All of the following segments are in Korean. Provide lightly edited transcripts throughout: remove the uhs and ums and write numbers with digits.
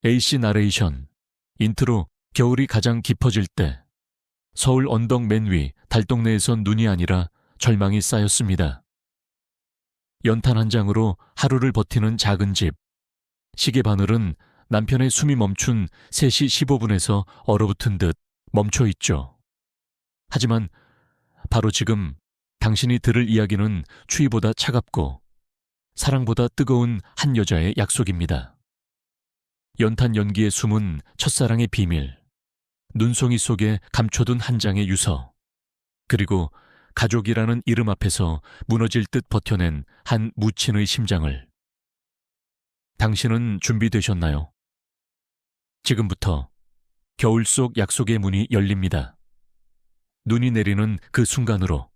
AC 나레이션 인트로. 겨울이 가장 깊어질 때 서울 언덕 맨 위 달동네에선 눈이 아니라 절망이 쌓였습니다. 연탄 한 장으로 하루를 버티는 작은 집. 시계 바늘은 남편의 숨이 멈춘 3시 15분에서 얼어붙은 듯 멈춰 있죠. 하지만 바로 지금 당신이 들을 이야기는 추위보다 차갑고 사랑보다 뜨거운 한 여자의 약속입니다. 연탄 연기에 숨은 첫사랑의 비밀, 눈송이 속에 감춰둔 한 장의 유서, 그리고 가족이라는 이름 앞에서 무너질 듯 버텨낸 한 무친의 심장을. 당신은 준비되셨나요? 지금부터 겨울 속 약속의 문이 열립니다. 눈이 내리는 그 순간으로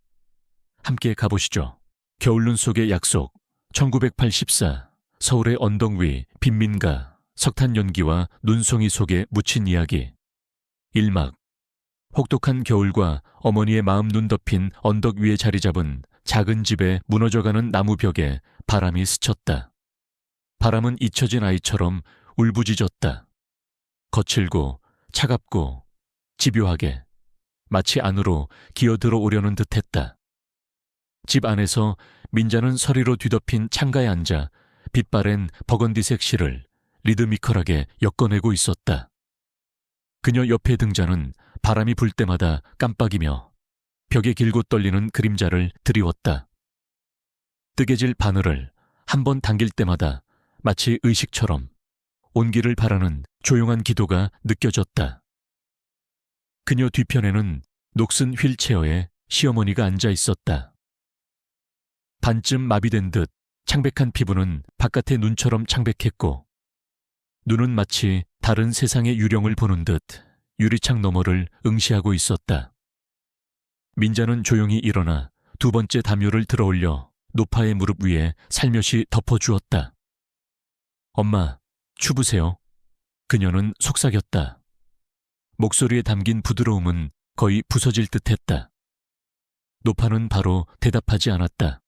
함께 가보시죠. 겨울눈 속의 약속. 1984 서울의 언덕 위 빈민가. 석탄 연기와 눈송이 속에 묻힌 이야기. 1막. 혹독한 겨울과 어머니의 마음 눈 덮인 언덕 위에 자리 잡은 작은 집에 무너져가는 나무 벽에 바람이 스쳤다. 바람은 잊혀진 아이처럼 울부짖었다. 거칠고 차갑고 집요하게 마치 안으로 기어들어 오려는 듯했다. 집 안에서 민자는 서리로 뒤덮인 창가에 앉아 빛바랜 버건디색 실을 리드미컬하게 엮어내고 있었다. 그녀 옆에 등자는 바람이 불 때마다 깜빡이며 벽에 길고 떨리는 그림자를 드리웠다. 뜨개질 바늘을 한 번 당길 때마다 마치 의식처럼 온기를 바라는 조용한 기도가 느껴졌다. 그녀 뒤편에는 녹슨 휠체어에 시어머니가 앉아 있었다. 반쯤 마비된 듯 창백한 피부는 바깥의 눈처럼 창백했고 눈은 마치 다른 세상의 유령을 보는 듯 유리창 너머를 응시하고 있었다. 민자는 조용히 일어나 두 번째 담요를 들어올려 노파의 무릎 위에 살며시 덮어주었다. 엄마, 추우세요? 그녀는 속삭였다. 목소리에 담긴 부드러움은 거의 부서질 듯했다. 노파는 바로 대답하지 않았다.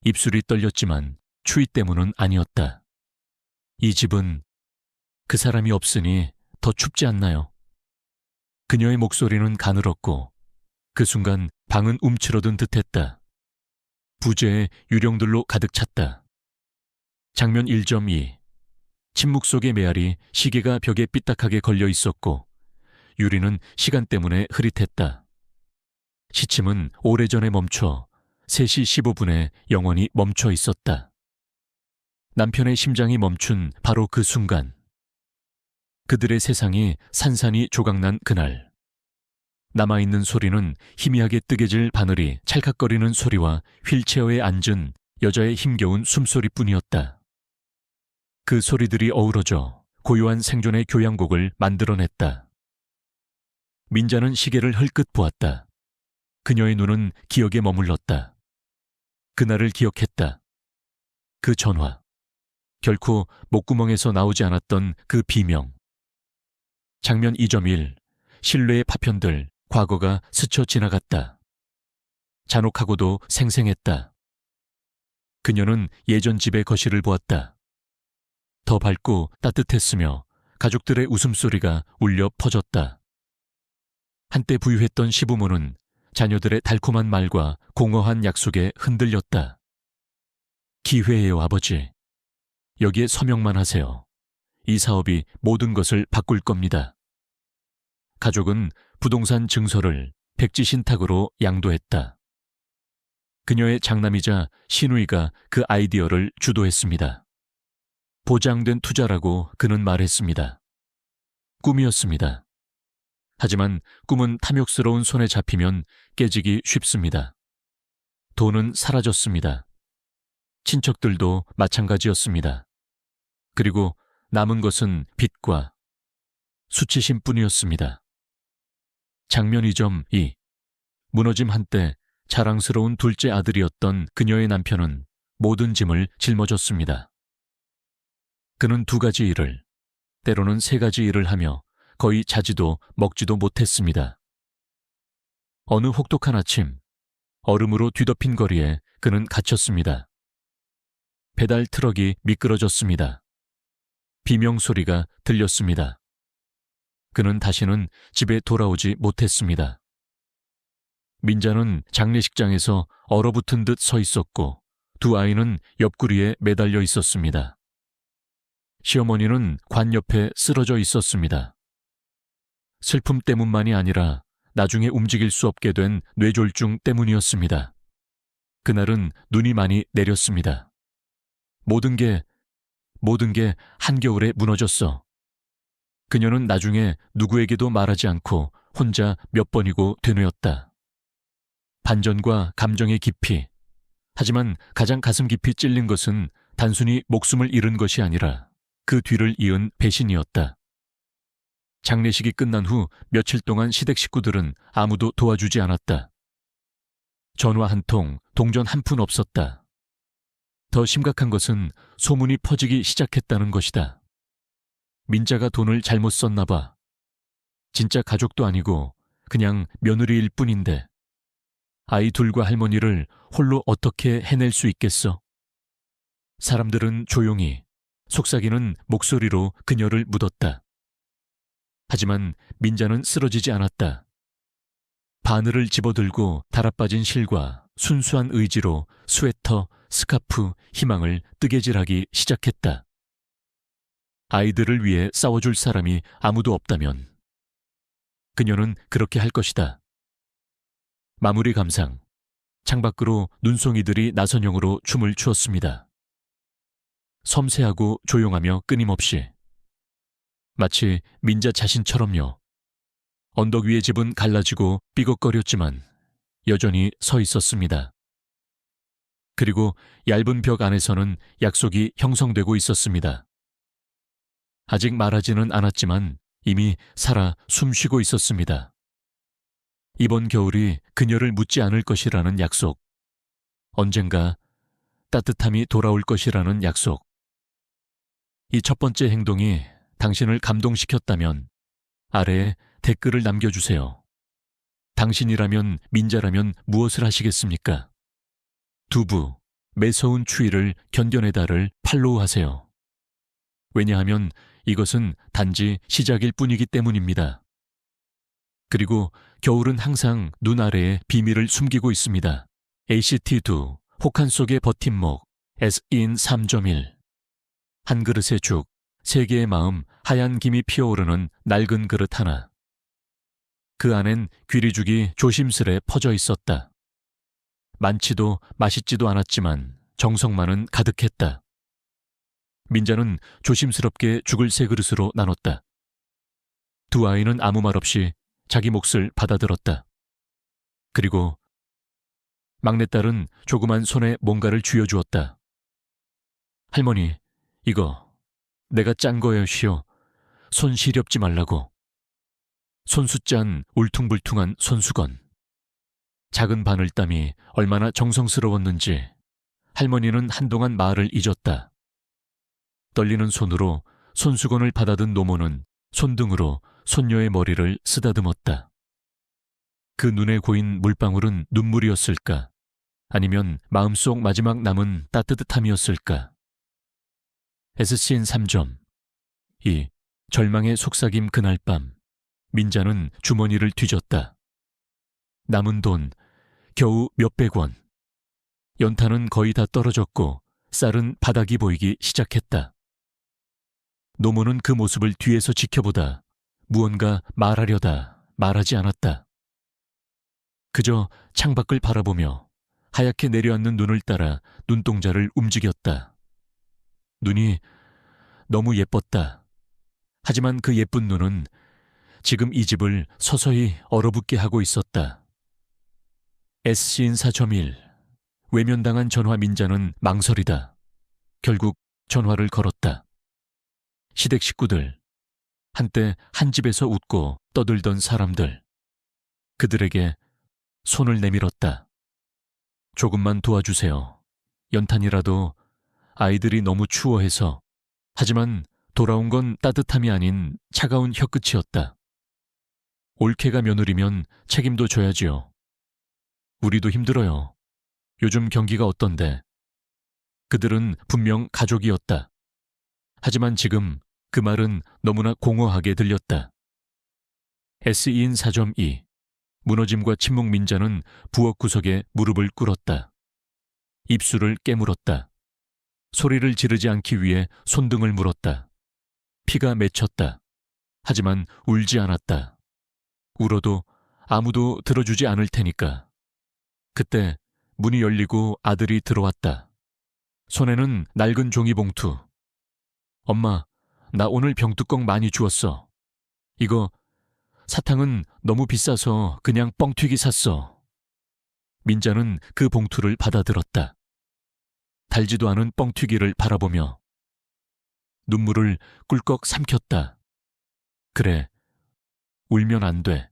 입술이 떨렸지만 추위 때문은 아니었다. 이 집은 그 사람이 없으니 더 춥지 않나요? 그녀의 목소리는 가늘었고 그 순간 방은 움츠러든 듯했다. 부재의 유령들로 가득 찼다. 장면 1.2. 침묵 속의 메아리. 시계가 벽에 삐딱하게 걸려 있었고 유리는 시간 때문에 흐릿했다. 시침은 오래전에 멈춰 3시 15분에 영원히 멈춰 있었다. 남편의 심장이 멈춘 바로 그 순간. 그들의 세상이 산산이 조각난 그날. 남아있는 소리는 희미하게 뜨개질 바늘이 찰칵거리는 소리와 휠체어에 앉은 여자의 힘겨운 숨소리뿐이었다. 그 소리들이 어우러져 고요한 생존의 교향곡을 만들어냈다. 민자는 시계를 흘끗 보았다. 그녀의 눈은 기억에 머물렀다. 그날을 기억했다. 그 전화. 결코 목구멍에서 나오지 않았던 그 비명. 장면 2.1. 실내의 파편들. 과거가 스쳐 지나갔다. 잔혹하고도 생생했다. 그녀는 예전 집의 거실을 보았다. 더 밝고 따뜻했으며 가족들의 웃음소리가 울려 퍼졌다. 한때 부유했던 시부모는 자녀들의 달콤한 말과 공허한 약속에 흔들렸다. 기회예요, 아버지. 여기에 서명만 하세요. 이 사업이 모든 것을 바꿀 겁니다. 가족은 부동산 증서를 백지 신탁으로 양도했다. 그녀의 장남이자 시누이가 그 아이디어를 주도했습니다. 보장된 투자라고 그는 말했습니다. 꿈이었습니다. 하지만 꿈은 탐욕스러운 손에 잡히면 깨지기 쉽습니다. 돈은 사라졌습니다. 친척들도 마찬가지였습니다. 그리고 남은 것은 빚과 수치심뿐이었습니다. 장면 2.2. 무너짐 한때 자랑스러운 둘째 아들이었던 그녀의 남편은 모든 짐을 짊어졌습니다. 그는 2가지 일을, 때로는 3가지 일을 하며 거의 자지도 먹지도 못했습니다. 어느 혹독한 아침, 얼음으로 뒤덮인 거리에 그는 갇혔습니다. 배달 트럭이 미끄러졌습니다. 비명소리가 들렸습니다. 그는 다시는 집에 돌아오지 못했습니다. 민자는 장례식장에서 얼어붙은 듯 서 있었고 두 아이는 옆구리에 매달려 있었습니다. 시어머니는 관 옆에 쓰러져 있었습니다. 슬픔 때문만이 아니라 나중에 움직일 수 없게 된 뇌졸중 때문이었습니다. 그날은 눈이 많이 내렸습니다. 모든 게 한겨울에 무너졌어. 그녀는 나중에 누구에게도 말하지 않고 혼자 몇 번이고 되뇌었다. 반전과 감정의 깊이, 하지만 가장 가슴 깊이 찔린 것은 단순히 목숨을 잃은 것이 아니라 그 뒤를 이은 배신이었다. 장례식이 끝난 후 며칠 동안 시댁 식구들은 아무도 도와주지 않았다. 전화 한 통, 동전 한 푼 없었다. 더 심각한 것은 소문이 퍼지기 시작했다는 것이다. 민자가 돈을 잘못 썼나 봐. 진짜 가족도 아니고 그냥 며느리일 뿐인데 아이 둘과 할머니를 홀로 어떻게 해낼 수 있겠어? 사람들은 조용히, 속삭이는 목소리로 그녀를 묻었다. 하지만 민자는 쓰러지지 않았다. 바늘을 집어들고 달아빠진 실과 순수한 의지로 스웨터, 스카프, 희망을 뜨개질하기 시작했다. 아이들을 위해 싸워줄 사람이 아무도 없다면 그녀는 그렇게 할 것이다. 마무리 감상. 창밖으로 눈송이들이 나선형으로 춤을 추었습니다. 섬세하고 조용하며 끊임없이. 마치 민자 자신처럼요. 언덕 위의 집은 갈라지고 삐걱거렸지만 여전히 서 있었습니다. 그리고 얇은 벽 안에서는 약속이 형성되고 있었습니다. 아직 말하지는 않았지만 이미 살아 숨쉬고 있었습니다. 이번 겨울이 그녀를 묻지 않을 것이라는 약속. 언젠가 따뜻함이 돌아올 것이라는 약속. 이 첫 번째 행동이 당신을 감동시켰다면 아래에 댓글을 남겨주세요. 당신이라면, 민자라면 무엇을 하시겠습니까? 두부, 매서운 추위를 견뎌내다를 팔로우하세요. 왜냐하면 이것은 단지 시작일 뿐이기 때문입니다. 그리고 겨울은 항상 눈 아래에 비밀을 숨기고 있습니다. ACT2, 혹한 속의 버팀목, SE인 3.1. 한 그릇의 죽, 세 개의 마음, 하얀 김이 피어오르는 낡은 그릇 하나. 그 안엔 귀리죽이 조심스레 퍼져 있었다. 많지도 맛있지도 않았지만 정성만은 가득했다. 민자는 조심스럽게 죽을 세 그릇으로 나눴다. 두 아이는 아무 말 없이 자기 몫을 받아들었다. 그리고 막내딸은 조그만 손에 뭔가를 쥐어주었다. 할머니, 이거 내가 짠 거예요, 시오. 손 시렵지 말라고. 손수 짠 울퉁불퉁한 손수건. 작은 바늘땀이 얼마나 정성스러웠는지 할머니는 한동안 말을 잊었다. 떨리는 손으로 손수건을 받아든 노모는 손등으로 손녀의 머리를 쓰다듬었다. 그 눈에 고인 물방울은 눈물이었을까? 아니면 마음속 마지막 남은 따뜻함이었을까? SCN 3점. 이 절망의 속삭임 그날 밤 민자는 주머니를 뒤졌다. 남은 돈 겨우 몇백 원. 연탄은 거의 다 떨어졌고 쌀은 바닥이 보이기 시작했다. 노모는 그 모습을 뒤에서 지켜보다 무언가 말하려다 말하지 않았다. 그저 창밖을 바라보며 하얗게 내려앉는 눈을 따라 눈동자를 움직였다. 눈이 너무 예뻤다. 하지만 그 예쁜 눈은 지금 이 집을 서서히 얼어붙게 하고 있었다. SC인 4.1. 외면당한 전화 민자는 망설이다. 결국 전화를 걸었다. 시댁 식구들, 한때 한 집에서 웃고 떠들던 사람들. 그들에게 손을 내밀었다. 조금만 도와주세요. 연탄이라도 아이들이 너무 추워해서. 하지만 돌아온 건 따뜻함이 아닌 차가운 혀끝이었다. 올케가 며느리면 책임도 져야지요. 우리도 힘들어요. 요즘 경기가 어떤데? 그들은 분명 가족이었다. 하지만 지금 그 말은 너무나 공허하게 들렸다. SE인 4.2 무너짐과 침묵. 민자는 부엌 구석에 무릎을 꿇었다. 입술을 깨물었다. 소리를 지르지 않기 위해 손등을 물었다. 피가 맺혔다. 하지만 울지 않았다. 울어도 아무도 들어주지 않을 테니까. 그때 문이 열리고 아들이 들어왔다. 손에는 낡은 종이봉투. 엄마, 나 오늘 병뚜껑 많이 주웠어. 이거 사탕은 너무 비싸서 그냥 뻥튀기 샀어. 민자는 그 봉투를 받아들었다. 달지도 않은 뻥튀기를 바라보며 눈물을 꿀꺽 삼켰다. 그래, 울면 안 돼.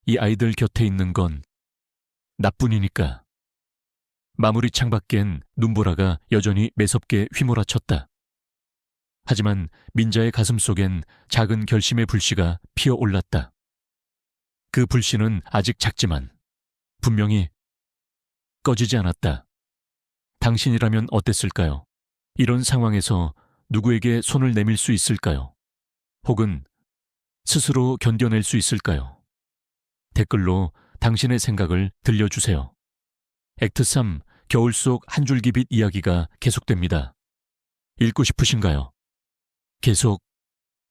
이 아이들 곁에 있는 건 나뿐이니까. 마무리 창밖엔 눈보라가 여전히 매섭게 휘몰아쳤다. 하지만 민자의 가슴 속엔 작은 결심의 불씨가 피어올랐다. 그 불씨는 아직 작지만 분명히 꺼지지 않았다. 당신이라면 어땠을까요? 이런 상황에서 누구에게 손을 내밀 수 있을까요? 혹은 스스로 견뎌낼 수 있을까요? 댓글로 당신의 생각을 들려주세요. 액트 3 겨울 속 한 줄기 빛 이야기가 계속됩니다. 읽고 싶으신가요? 계속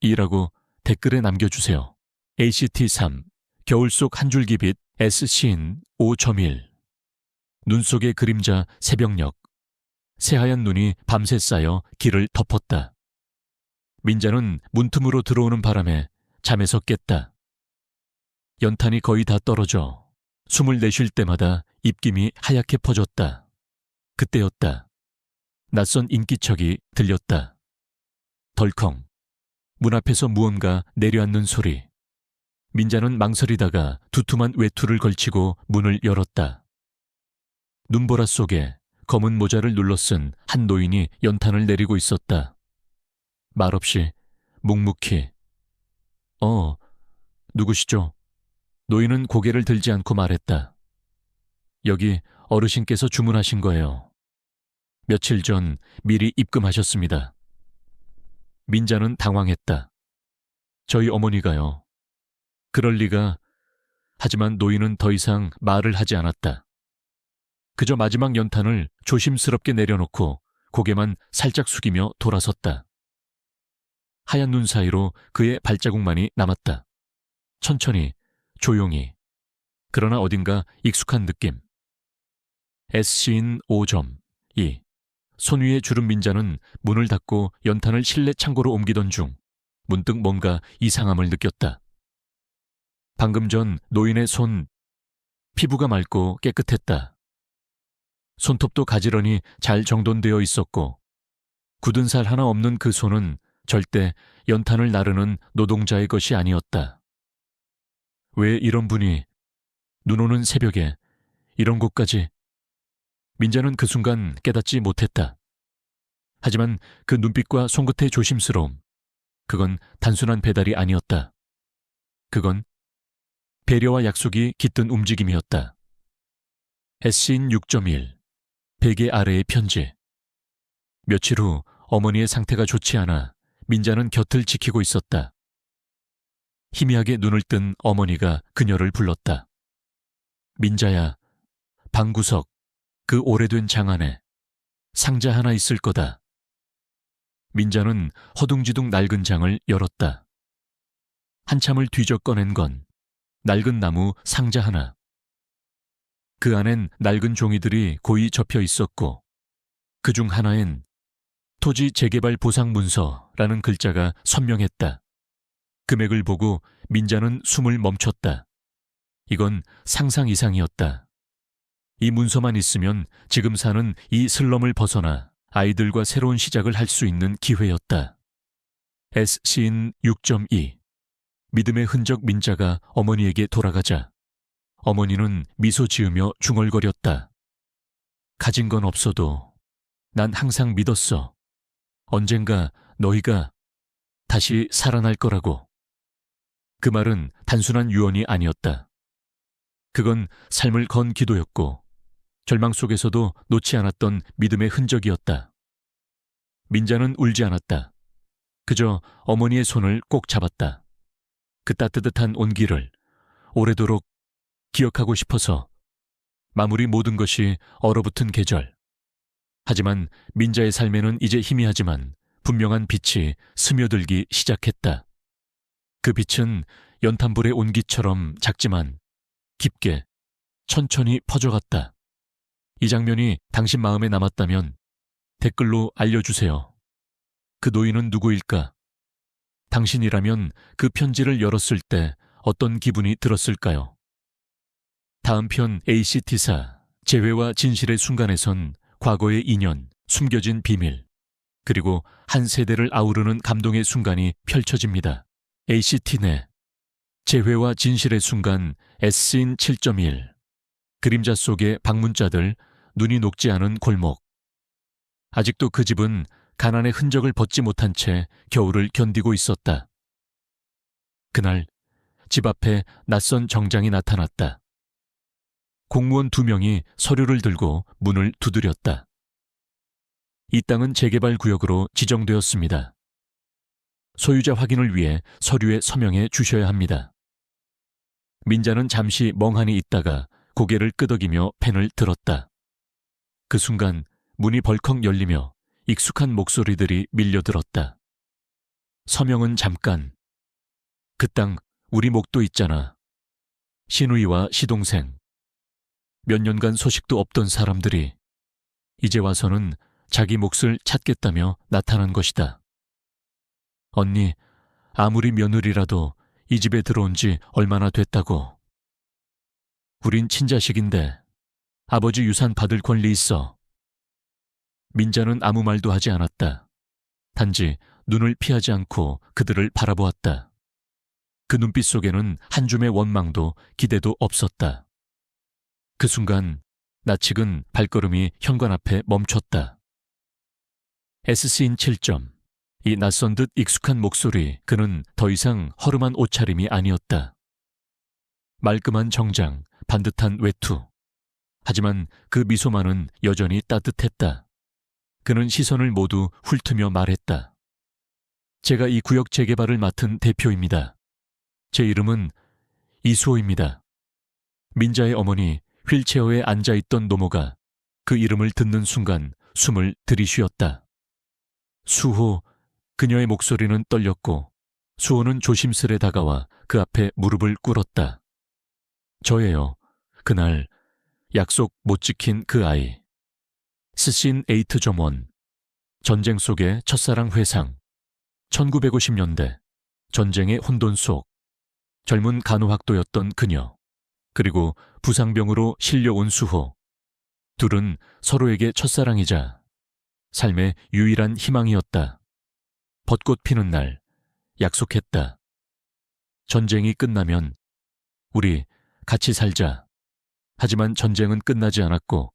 이라고 댓글에 남겨주세요. ACT 3 겨울 속 한 줄기 빛 SC인 5.1 눈 속의 그림자 새벽녘. 새하얀 눈이 밤새 쌓여 길을 덮었다. 민자는 문틈으로 들어오는 바람에 잠에서 깼다. 연탄이 거의 다 떨어져 숨을 내쉴 때마다 입김이 하얗게 퍼졌다. 그때였다. 낯선 인기척이 들렸다. 덜컹. 문 앞에서 무언가 내려앉는 소리. 민자는 망설이다가 두툼한 외투를 걸치고 문을 열었다. 눈보라 속에 검은 모자를 눌러쓴 한 노인이 연탄을 내리고 있었다. 말없이 묵묵히. 누구시죠? 노인은 고개를 들지 않고 말했다. 여기 어르신께서 주문하신 거예요. 며칠 전 미리 입금하셨습니다. 민자는 당황했다. 저희 어머니가요. 그럴 리가. 하지만 노인은 더 이상 말을 하지 않았다. 그저 마지막 연탄을 조심스럽게 내려놓고 고개만 살짝 숙이며 돌아섰다. 하얀 눈 사이로 그의 발자국만이 남았다. 천천히, 조용히. 그러나 어딘가 익숙한 느낌. SC인 5.2 손 위에 주름. 민자는 문을 닫고 연탄을 실내 창고로 옮기던 중 문득 뭔가 이상함을 느꼈다. 방금 전 노인의 손, 피부가 맑고 깨끗했다. 손톱도 가지런히 잘 정돈되어 있었고 굳은 살 하나 없는 그 손은 절대 연탄을 나르는 노동자의 것이 아니었다. 왜 이런 분이 눈 오는 새벽에 이런 곳까지? 민자는 그 순간 깨닫지 못했다. 하지만 그 눈빛과 손끝의 조심스러움, 그건 단순한 배달이 아니었다. 그건 배려와 약속이 깃든 움직임이었다. SC인 6.1 베개 아래의 편지. 며칠 후 어머니의 상태가 좋지 않아 민자는 곁을 지키고 있었다. 희미하게 눈을 뜬 어머니가 그녀를 불렀다. 민자야, 방구석, 그 오래된 장 안에 상자 하나 있을 거다. 민자는 허둥지둥 낡은 장을 열었다. 한참을 뒤져 꺼낸 건 낡은 나무 상자 하나. 그 안엔 낡은 종이들이 고이 접혀 있었고 그중 하나엔 토지 재개발 보상 문서라는 글자가 선명했다. 금액을 보고 민자는 숨을 멈췄다. 이건 상상 이상이었다. 이 문서만 있으면 지금 사는 이 슬럼을 벗어나 아이들과 새로운 시작을 할 수 있는 기회였다. SC인 6.2 믿음의 흔적. 민자가 어머니에게 돌아가자 어머니는 미소 지으며 중얼거렸다. 가진 건 없어도 난 항상 믿었어. 언젠가 너희가 다시 살아날 거라고. 그 말은 단순한 유언이 아니었다. 그건 삶을 건 기도였고 절망 속에서도 놓지 않았던 믿음의 흔적이었다. 민자는 울지 않았다. 그저 어머니의 손을 꼭 잡았다. 그 따뜻한 온기를 오래도록 기억하고 싶어서. 마무리 모든 것이 얼어붙은 계절. 하지만 민자의 삶에는 이제 희미하지만 분명한 빛이 스며들기 시작했다. 그 빛은 연탄불의 온기처럼 작지만 깊게 천천히 퍼져갔다. 이 장면이 당신 마음에 남았다면 댓글로 알려주세요. 그 노인은 누구일까? 당신이라면 그 편지를 열었을 때 어떤 기분이 들었을까요? 다음 편 ACT사 재회와 진실의 순간에선 과거의 인연, 숨겨진 비밀, 그리고 한 세대를 아우르는 감동의 순간이 펼쳐집니다. ACT네 재회와 진실의 순간 S씬 7.1 그림자 속의 방문자들, 눈이 녹지 않은 골목. 아직도 그 집은 가난의 흔적을 벗지 못한 채 겨울을 견디고 있었다. 그날 집 앞에 낯선 정장이 나타났다. 공무원 2명이 서류를 들고 문을 두드렸다. 이 땅은 재개발 구역으로 지정되었습니다. 소유자 확인을 위해 서류에 서명해 주셔야 합니다. 민자는 잠시 멍하니 있다가 고개를 끄덕이며 펜을 들었다. 그 순간 문이 벌컥 열리며 익숙한 목소리들이 밀려들었다. 서명은 잠깐. 그 땅 우리 목도 있잖아. 시누이와 시동생. 몇 년간 소식도 없던 사람들이 이제 와서는 자기 몫을 찾겠다며 나타난 것이다. 언니, 아무리 며느리라도 이 집에 들어온 지 얼마나 됐다고. 우린 친자식인데 아버지 유산 받을 권리 있어. 민자는 아무 말도 하지 않았다. 단지 눈을 피하지 않고 그들을 바라보았다. 그 눈빛 속에는 한 줌의 원망도 기대도 없었다. 그 순간 낯익은 발걸음이 현관 앞에 멈췄다. S씬 7점. 이 낯선 듯 익숙한 목소리, 그는 더 이상 허름한 옷차림이 아니었다. 말끔한 정장, 반듯한 외투. 하지만 그 미소만은 여전히 따뜻했다. 그는 시선을 모두 훑으며 말했다. 제가 이 구역 재개발을 맡은 대표입니다. 제 이름은 이수호입니다. 민자의 어머니 휠체어에 앉아있던 노모가 그 이름을 듣는 순간 숨을 들이쉬었다. 수호, 그녀의 목소리는 떨렸고 수호는 조심스레 다가와 그 앞에 무릎을 꿇었다. 저예요. 그날 약속 못 지킨 그 아이. 스씬 8.1 전쟁 속의 첫사랑 회상. 1950년대 전쟁의 혼돈 속 젊은 간호학도였던 그녀, 그리고 부상병으로 실려온 수호. 둘은 서로에게 첫사랑이자 삶의 유일한 희망이었다. 벚꽃 피는 날 약속했다. 전쟁이 끝나면 우리 같이 살자. 하지만 전쟁은 끝나지 않았고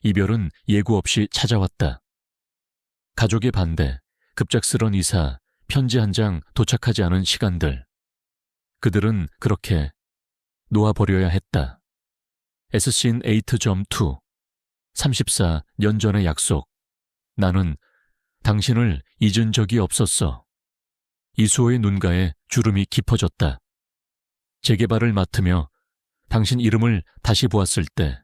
이별은 예고 없이 찾아왔다. 가족의 반대, 급작스런 이사, 편지 한 장 도착하지 않은 시간들. 그들은 그렇게 놓아버려야 했다. S씬 8.2 34년 전의 약속. 나는 당신을 잊은 적이 없었어. 이수호의 눈가에 주름이 깊어졌다. 재개발을 맡으며 당신 이름을 다시 보았을 때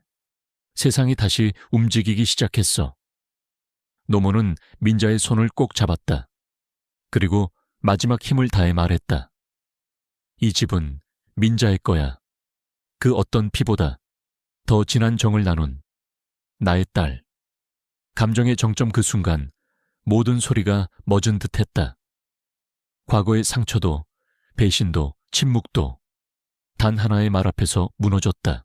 세상이 다시 움직이기 시작했어. 노모는 민자의 손을 꼭 잡았다. 그리고 마지막 힘을 다해 말했다. 이 집은 민자의 거야. 그 어떤 피보다 더 진한 정을 나눈 나의 딸. 감정의 정점 그 순간 모든 소리가 멎은 듯했다. 과거의 상처도 배신도 침묵도 단 하나의 말 앞에서 무너졌다.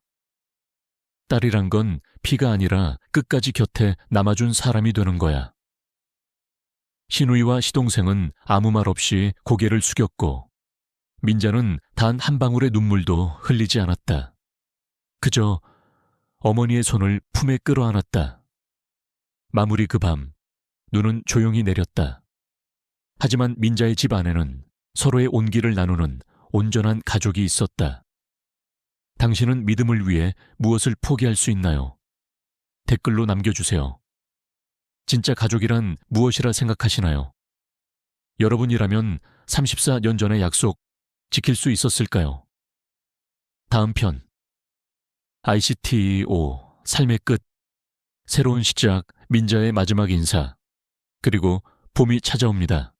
딸이란 건 피가 아니라 끝까지 곁에 남아준 사람이 되는 거야. 시누이와 시동생은 아무 말 없이 고개를 숙였고 민자는 단 한 방울의 눈물도 흘리지 않았다. 그저 어머니의 손을 품에 끌어안았다. 마무리 그 밤, 눈은 조용히 내렸다. 하지만 민자의 집 안에는 서로의 온기를 나누는 온전한 가족이 있었다. 당신은 믿음을 위해 무엇을 포기할 수 있나요? 댓글로 남겨주세요. 진짜 가족이란 무엇이라 생각하시나요? 여러분이라면 34년 전의 약속 지킬 수 있었을까요? 다음 편. ICTO 삶의 끝. 새로운 시작, 민자의 마지막 인사. 그리고 봄이 찾아옵니다.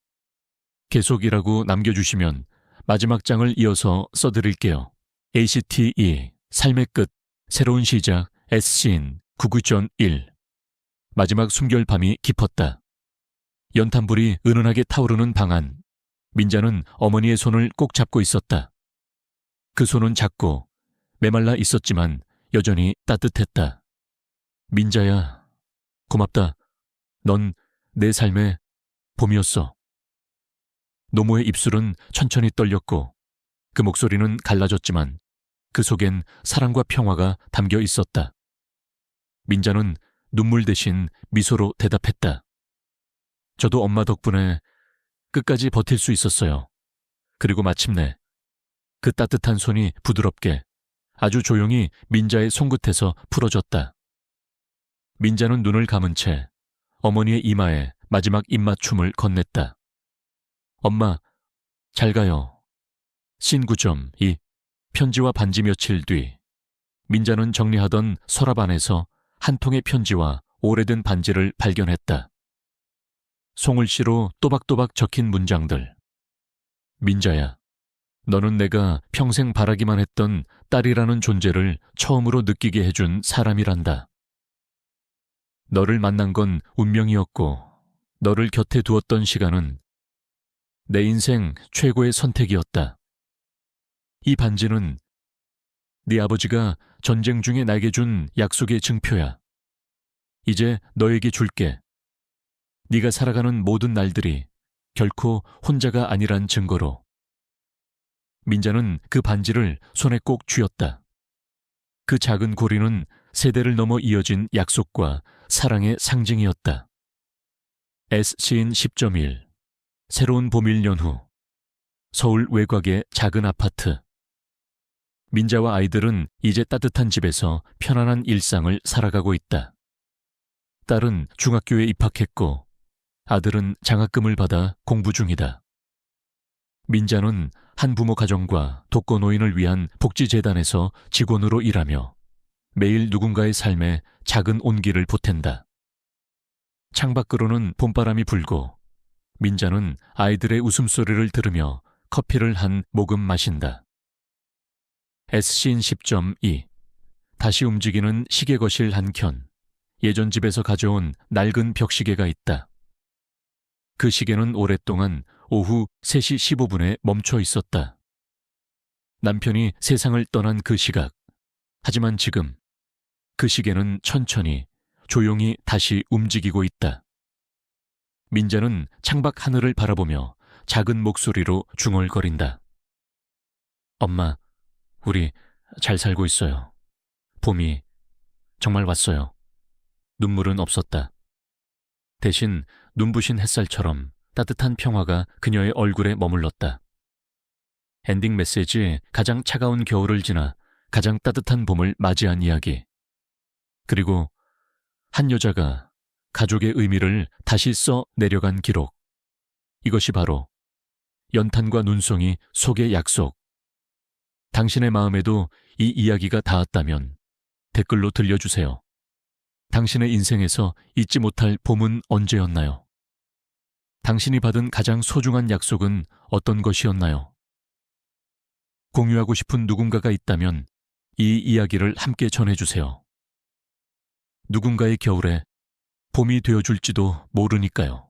계속이라고 남겨주시면 마지막 장을 이어서 써드릴게요. ACTE 삶의 끝. 새로운 시작, S씬 99.1. 마지막 숨결 밤이 깊었다. 연탄불이 은은하게 타오르는 방 안. 민자는 어머니의 손을 꼭 잡고 있었다. 그 손은 작고 메말라 있었지만 여전히 따뜻했다. 민자야, 고맙다. 넌 내 삶의 봄이었어. 노모의 입술은 천천히 떨렸고 그 목소리는 갈라졌지만 그 속엔 사랑과 평화가 담겨 있었다. 민자는 눈물 대신 미소로 대답했다. 저도 엄마 덕분에 끝까지 버틸 수 있었어요. 그리고 마침내 그 따뜻한 손이 부드럽게 아주 조용히 민자의 손끝에서 풀어졌다. 민자는 눈을 감은 채 어머니의 이마에 마지막 입맞춤을 건넸다. 엄마, 잘 가요. 씬 9.2. 편지와 반지. 며칠 뒤 민자는 정리하던 서랍 안에서 한 통의 편지와 오래된 반지를 발견했다. 송글씨로 또박또박 적힌 문장들. 민자야, 너는 내가 평생 바라기만 했던 딸이라는 존재를 처음으로 느끼게 해준 사람이란다. 너를 만난 건 운명이었고 너를 곁에 두었던 시간은 내 인생 최고의 선택이었다. 이 반지는 네 아버지가 전쟁 중에 나에게 준 약속의 증표야. 이제 너에게 줄게. 네가 살아가는 모든 날들이 결코 혼자가 아니란 증거로. 민자는 그 반지를 손에 꼭 쥐었다. 그 작은 고리는 세대를 넘어 이어진 약속과 사랑의 상징이었다. S씬 10.1. 새로운 봄일 연후. 서울 외곽의 작은 아파트. 민자와 아이들은 이제 따뜻한 집에서 편안한 일상을 살아가고 있다. 딸은 중학교에 입학했고 아들은 장학금을 받아 공부 중이다. 민자는 한부모 가정과 독거노인을 위한 복지재단에서 직원으로 일하며 매일 누군가의 삶에 작은 온기를 보탠다. 창밖으로는 봄바람이 불고 민자는 아이들의 웃음소리를 들으며 커피를 한 모금 마신다. S씬 10.2. 다시 움직이는 시계거실 한 켠. 예전 집에서 가져온 낡은 벽시계가 있다. 그 시계는 오랫동안 오후 3시 15분에 멈춰 있었다. 남편이 세상을 떠난 그 시각. 하지만 지금 그 시계는 천천히 조용히 다시 움직이고 있다. 민자는 창밖 하늘을 바라보며 작은 목소리로 중얼거린다. 엄마, 우리 잘 살고 있어요. 봄이 정말 왔어요. 눈물은 없었다. 대신 눈부신 햇살처럼 따뜻한 평화가 그녀의 얼굴에 머물렀다. 엔딩 메시지. 가장 차가운 겨울을 지나 가장 따뜻한 봄을 맞이한 이야기. 그리고 한 여자가 가족의 의미를 다시 써 내려간 기록. 이것이 바로 연탄과 눈송이 속의 약속. 당신의 마음에도 이 이야기가 닿았다면 댓글로 들려주세요. 당신의 인생에서 잊지 못할 봄은 언제였나요? 당신이 받은 가장 소중한 약속은 어떤 것이었나요? 공유하고 싶은 누군가가 있다면 이 이야기를 함께 전해주세요. 누군가의 겨울에 봄이 되어줄지도 모르니까요.